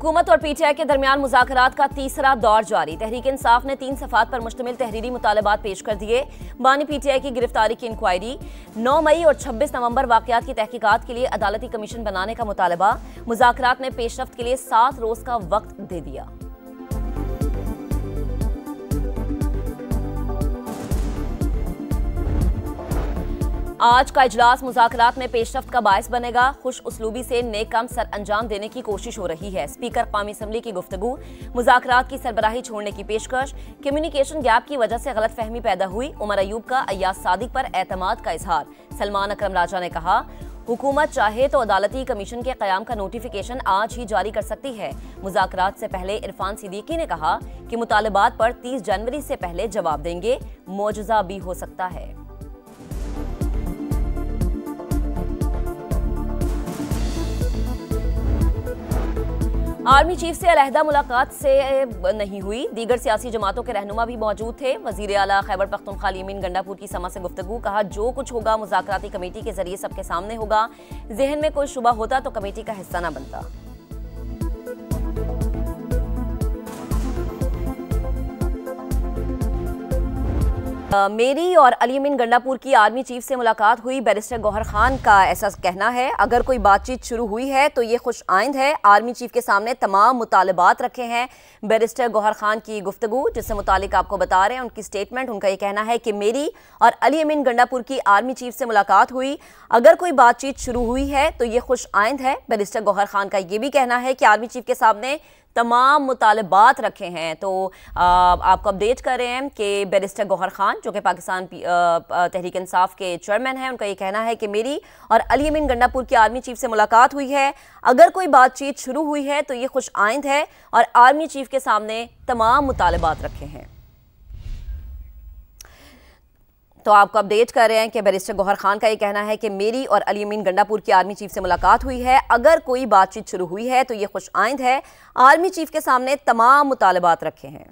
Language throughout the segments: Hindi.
हुकूमत और पीटीआई के दरमियान मुज़ाकरात का तीसरा दौर जारी। तहरीक इंसाफ ने 3 सफ़ात पर मुश्तमिल तहरीरी मुतालबात पेश कर दिए। बानी पीटीआई की गिरफ्तारी की इंक्वायरी, 9 मई और 26 नवंबर वाक़यात की तहकीकात के लिए अदालती कमीशन बनाने का मुतालबा। मुज़ाकरात में पेशरफ्त के लिए 7 रोज का वक्त दे दिया। आज का इजलास मुज़ाकरात में पेशरफ्त का बायस बनेगा। खुश उसलूबी से नेक काम सर अंजाम देने की कोशिश हो रही है। स्पीकर कौमी असम्बली की गुफ्तगू, मुज़ाकरात की सरबराही छोड़ने की पेशकश, कम्युनिकेशन गैप की वजह से गलत फहमी पैदा हुई। उमर अयूब का अय्याज सादिक पर एतमाद का इजहार। सलमान अकरम राजा ने कहा, हुकूमत चाहे तो अदालती कमीशन के क़याम का नोटिफिकेशन आज ही जारी कर सकती है। मुज़ाकरात से पहले इरफान सिद्दीकी ने कहा कि मुतालबात पर 30 जनवरी से पहले जवाब देंगे। मौजज़ा भी हो सकता है। आर्मी चीफ से अलहदा मुलाकात से नहीं हुई। दीगर सियासी जमातों के रहनुमा भी मौजूद थे। वजीर आला खैबर पख्तूनख्वा अली-अमीन गंडापुर की समा से गुफ्तगू, कहा जो कुछ होगा मुज़ाकराती कमेटी के जरिए सबके सामने होगा। जहन में कोई शुबा होता तो कमेटी का हिस्सा न बनता। मेरी और अली-अमीन गंडापुर की आर्मी चीफ से मुलाकात हुई। बैरिस्टर गौहर खान का ऐसा कहना है, अगर कोई बातचीत शुरू हुई है तो ये खुश आइंद है। आर्मी चीफ के सामने तमाम मुतालबात रखे हैं। बैरिस्टर गौहर खान की गुफ्तगू जिससे मुतालिक आपको बता रहे हैं, उनकी स्टेटमेंट, उनका ये कहना है कि मेरी और अली-अमीन गंडापुर की आर्मी चीफ से मुलाकात हुई। अगर कोई बातचीत शुरू हुई है तो ये खुश आइंद है। बैरिस्टर गौहर खान का ये भी कहना है कि आर्मी चीफ के सामने तमाम मुतालबात रखे हैं। तो आपको अपडेट कर रहे हैं कि बैरिस्टर गौहर खान जो कि पाकिस्तान तहरीक इंसाफ के चेयरमैन हैं, उनका ये कहना है कि मेरी और अली-अमीन गंडापुर की आर्मी चीफ से मुलाकात हुई है। अगर कोई बातचीत शुरू हुई है तो ये खुश आइंद है और आर्मी चीफ के सामने तमाम मुतालबात रखे हैं। तो आपको अपडेट कर रहे हैं कि बैरिस्टर गौहर खान का ये कहना है कि मेरी और अली-अमीन गंडापुर की आर्मी चीफ से मुलाकात हुई है। अगर कोई बातचीत शुरू हुई है तो ये खुश आइंद है। आर्मी चीफ के सामने तमाम मुतालबात रखे हैं।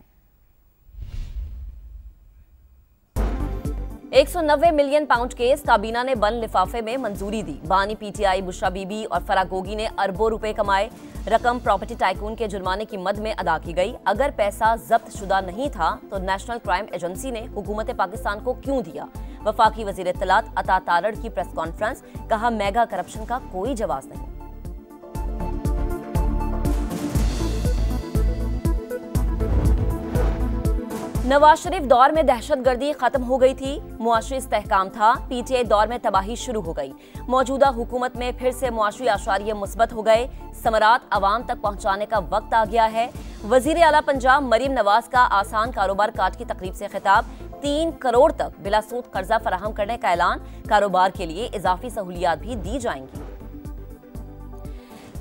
190 मिलियन पाउंड केस काबीना ने बंद लिफाफे में मंजूरी दी। बानी पीटीआई बुशरा बीबी और फराह गोगी ने अरबों रुपए कमाए। रकम प्रॉपर्टी टाइकून के जुर्माने की मद में अदा की गई। अगर पैसा जब्त शुदा नहीं था तो नेशनल क्राइम एजेंसी ने हुकूमत पाकिस्तान को क्यों दिया। वफाकी वजीर इत्तलात अता तारड़ की प्रेस कॉन्फ्रेंस, कहा मेगा करप्शन का कोई जवाब नहीं। नवाज शरीफ दौर में दहशतगर्दी खत्म हो गई थी, मुआशरी इस्तेहकाम था। पीटीआई दौर में तबाही शुरू हो गई। मौजूदा हुकूमत में फिर से मुआशरी आशारिये मुस्बत हो गए। समरात अवाम तक पहुंचाने का वक्त आ गया है। वजीर आला पंजाब मरीम नवाज का आसान कारोबार कार्ड की तकरीब से खिताब। 3 करोड़ तक बिला सूद कर्जा फराहम करने का ऐलान। कारोबार के लिए इजाफी सहूलियात भी दी जाएंगी।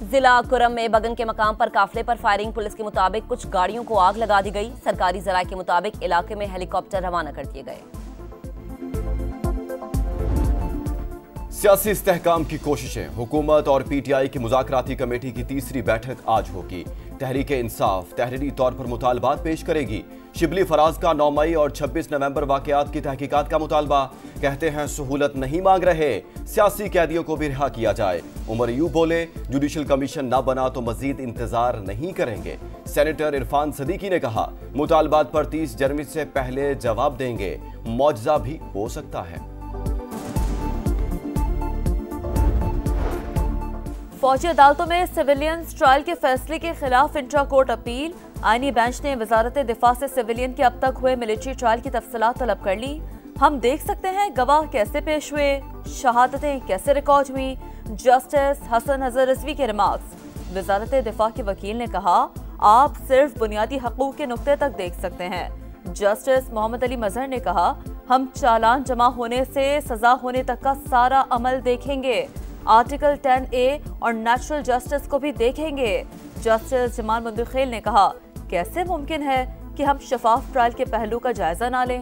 जिला कुरम में बगन के मकाम पर काफले पर फायरिंग। पुलिस के मुताबिक कुछ गाड़ियों को आग लगा दी गई। सरकारी जराये के मुताबिक इलाके में हेलीकॉप्टर रवाना कर दिए गए। सियासी इस्तेहकाम की कोशिशें। हुकूमत और पीटीआई की मुज़ाकराती कमेटी की तीसरी बैठक आज होगी। तहरीक इंसाफ तहरीरी तौर पर मुतालबात पेश करेगी। शिबली फराज का 9 मई और 26 नवंबर वाकयात की तहकीकात का मुतालबा। कहते हैं सहूलत नहीं मांग रहे, सियासी कैदियों को भी रिहा किया जाए। उमर अयूब बोले, जुडिशल कमीशन न बना तो मजीद इंतजार नहीं करेंगे। सेनेटर इरफान सिद्दीकी ने कहा, मुतालबात पर 30 जनवरी से पहले जवाब देंगे। मौजज़ा भी हो सकता है। फौजी अदालतों में सिविलियन ट्रायल के फैसले के खिलाफ इंट्रा कोर्ट अपील। आईनी बेंच ने वजारत दिफा से सिविलियन के अब तक हुए मिलिट्री ट्रायल की तफसीलात तलब कर ली। हम देख सकते हैं गवाह कैसे पेश हुए, शहादतें कैसे रिकॉर्ड हुई। जस्टिस हसन अजहर रिजवी के रिमार्क्स। वजारत दिफा के वकील ने कहा, आप सिर्फ बुनियादी हकूक के नुक्ते तक देख सकते हैं। जस्टिस मोहम्मद अली मजहर ने कहा, हम चालान जमा होने से सजा होने तक का सारा अमल देखेंगे। आर्टिकल 10A और नेचुरल जस्टिस को भी देखेंगे। जस्टिस जमाल मुंदखेल ने कहा, कैसे मुमकिन है कि हम शफाफ ट्रायल के पहलू का जायजा ना लें।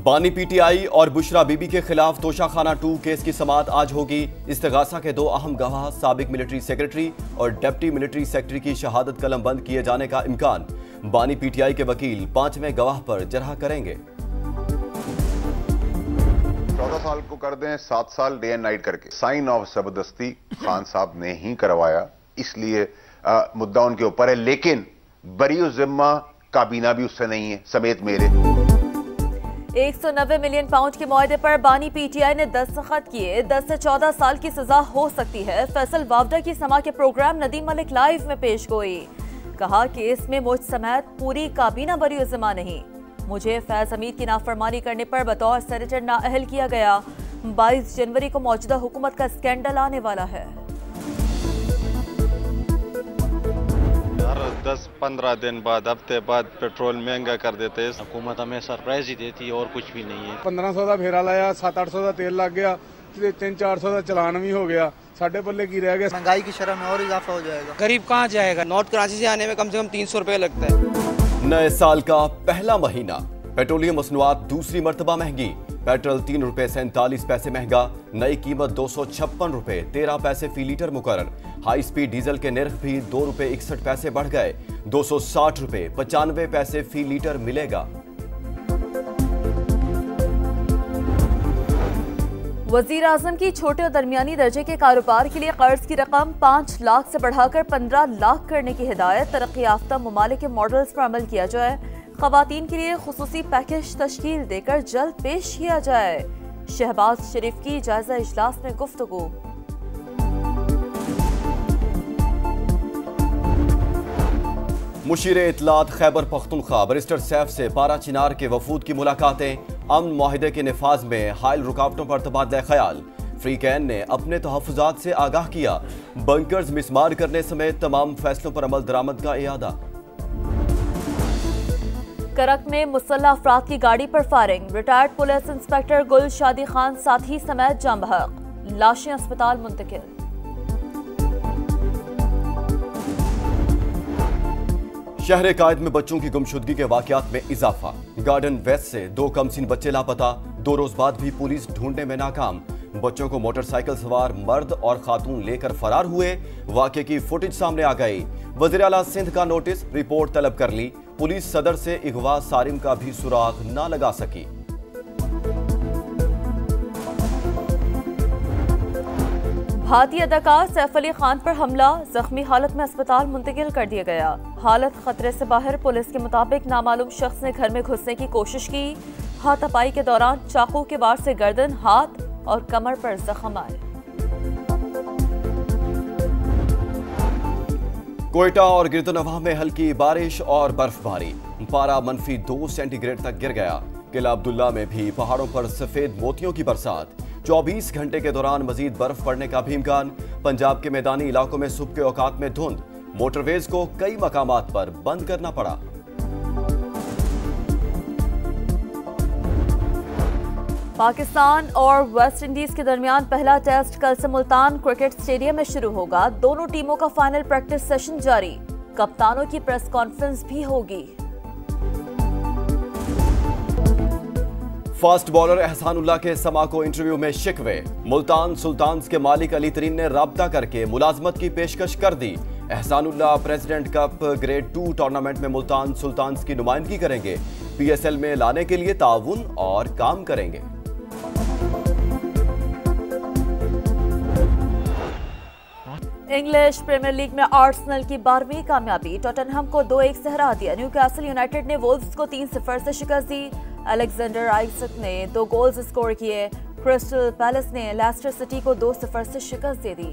बानी पीटीआई और बुशरा बीबी के खिलाफ तोशाखाना 2 केस की समाअत आज होगी। इस्तिगासा के 2 अहम गवाह साबिक मिलिट्री सेक्रेटरी और डिप्टी मिलिट्री सेक्रेटरी की शहादत कलम बंद किए जाने का इम्कान। बानी पीटीआई के वकील 5वें गवाह पर जरह करेंगे। 14 साल को कर दें 7 साल डे एंड नाइट करके। साइन ऑफ जबरदस्ती खान साहब ने ही करवाया, इसलिए मुद्दा उनके ऊपर है, लेकिन बरी जिम्मा काबीना भी उससे नहीं है, समेत मेरे। 190 मिलियन पाउंड के मुआहदे पर बानी पीटीआई ने दस्तखत किए। 10 से 14 साल की सजा हो सकती है। फैसल वावडा की समा के प्रोग्राम नदीम मलिक लाइव में पेश गोई। कहा कि इसमें मुझ समेत पूरी काबीना बरी जिम्मा नहीं। मुझे फैज हमीद की नाफरमानी करने पर बतौर सेनेटर नाअहल किया गया। 22 जनवरी को मौजूदा हुकूमत का स्कैंडल आने वाला है। 10-15 दिन बाद, हफ्ते बाद पेट्रोल महंगा कर देते। हुकूमत हमें सरप्राइज ही देती है और कुछ भी नहीं है। 1500 का फेरा लाया, 700-800 का तेल लग गया, 300-400 का चलान भी हो गया। साढ़े पल्ले की रह गया। महंगाई की शरह में और इजाफा हो जाएगा। गरीब कहाँ जाएगा? नॉर्थ कराची से आने में कम से कम 300 रुपए लगता है। नए साल का पहला महीना, पेट्रोलियम मसनूआत दूसरी मर्तबा महंगी। पेट्रोल 3 रुपए 47 पैसे महंगा। नई कीमत 256 रुपए 13 पैसे फी लीटर मुकर्रर। हाई स्पीड डीजल के निर्ख भी 2 रुपए 61 पैसे बढ़ गए। 260 रुपए 95 पैसे फी लीटर मिलेगा। वजीर आजम की छोटे और दरमियानी दर्जे के कारोबार के लिए कर्ज की रकम 5 लाख से बढ़ाकर 15 लाख करने की हिदायत। तरक्की याफ्ता ममालिक के मॉडल्स पर अमल किया जाए। खवातीन के लिए खुसूसी पैकेज तश्कील देकर जल्द पेश किया जाए। शहबाज शरीफ की जायजा इजलास में गुफ्तगू। मुशीर इत्तलात खैबर पख्तूनख्वा बैरिस्टर सैफ से पारा चिनार के वफूद की मुलाकातें। अमन माहिदे के निफाज में हायल रुकावटों पर तबादला ख्याल। फ्री कैन ने अपने तहफ़्फ़ुज़ात से आगाह किया। बंकर्स मिसमार करने समेत तमाम फैसलों पर अमल दरामद का इरादा। करक में मुसल्लह अफराद की गाड़ी पर फायरिंग। रिटायर्ड पुलिस इंस्पेक्टर गुल शादी खान साथी समेत जाम बहक। लाशें अस्पताल मुंतकिल। शहर कायद में बच्चों की गुमशुदगी के वाकयात में इजाफा। गार्डन वेस्ट से 2 कमसीन बच्चे लापता। 2 रोज बाद भी पुलिस ढूंढने में नाकाम। बच्चों को मोटरसाइकिल सवार मर्द और खातून लेकर फरार हुए। वाकये की फुटेज सामने आ गई। वज़ीर आला सिंध का नोटिस, रिपोर्ट तलब कर ली। पुलिस सदर से इगवा सारिम का भी सुराग न लगा सकी। भारतीय अदाकार सैफ अली खान पर हमला। जख्मी हालत में अस्पताल मुंतकिल कर दिया गया। हालत खतरे से बाहर। पुलिस के मुताबिक नामालूम शख्स ने घर में घुसने की कोशिश की। हाथापाई के दौरान चाकू के वार से गर्दन, हाथ और कमर पर जख्म आए। कोयटा और गिरदनवाह में हल्की बारिश और बर्फबारी। पारा -2 सेंटीग्रेड तक गिर गया। किला अब्दुल्ला में भी पहाड़ों पर सफेद मोतियों की बरसात। 24 घंटे के दौरान मजीद बर्फ पड़ने का भी इम्कान। पंजाब के मैदानी इलाकों में सुबह के औकात में धुंध। मोटरवेज को कई मकामात पर बंद करना पड़ा। पाकिस्तान और वेस्ट इंडीज के दरमियान पहला टेस्ट कल से मुल्तान क्रिकेट स्टेडियम में शुरू होगा। दोनों टीमों का फाइनल प्रैक्टिस सेशन जारी। कप्तानों की प्रेस कॉन्फ्रेंस भी होगी। फास्ट बॉलर एहसानुल्लाह के समा को इंटरव्यू में शिकवे। मुल्तान सुल्तान्स के मालिक अली तरीन ने राब्ता करके मुलाजमत की पेशकश कर दी। Ehsanullah president cup grade 2 tournament में मुल्तान सुल्तान्स की नुमाइंदगी करेंगे। PSL में लाने के लिए ताउन और काम करेंगे। इंग्लिश प्रीमियर लीग में आर्सेनल की 12वीं कामयाबी। टॉटनहम को 2-1 से हरा दिया। न्यूकासल यूनाइटेड ने वोल्व्स को 3-0 से शिकस्त दी। अलेक्जेंडर आइजक ने 2 गोल्स स्कोर किए। क्रिस्टल पैलेस ने लेस्टर सिटी को 2-0 से शिकस्त दे दी।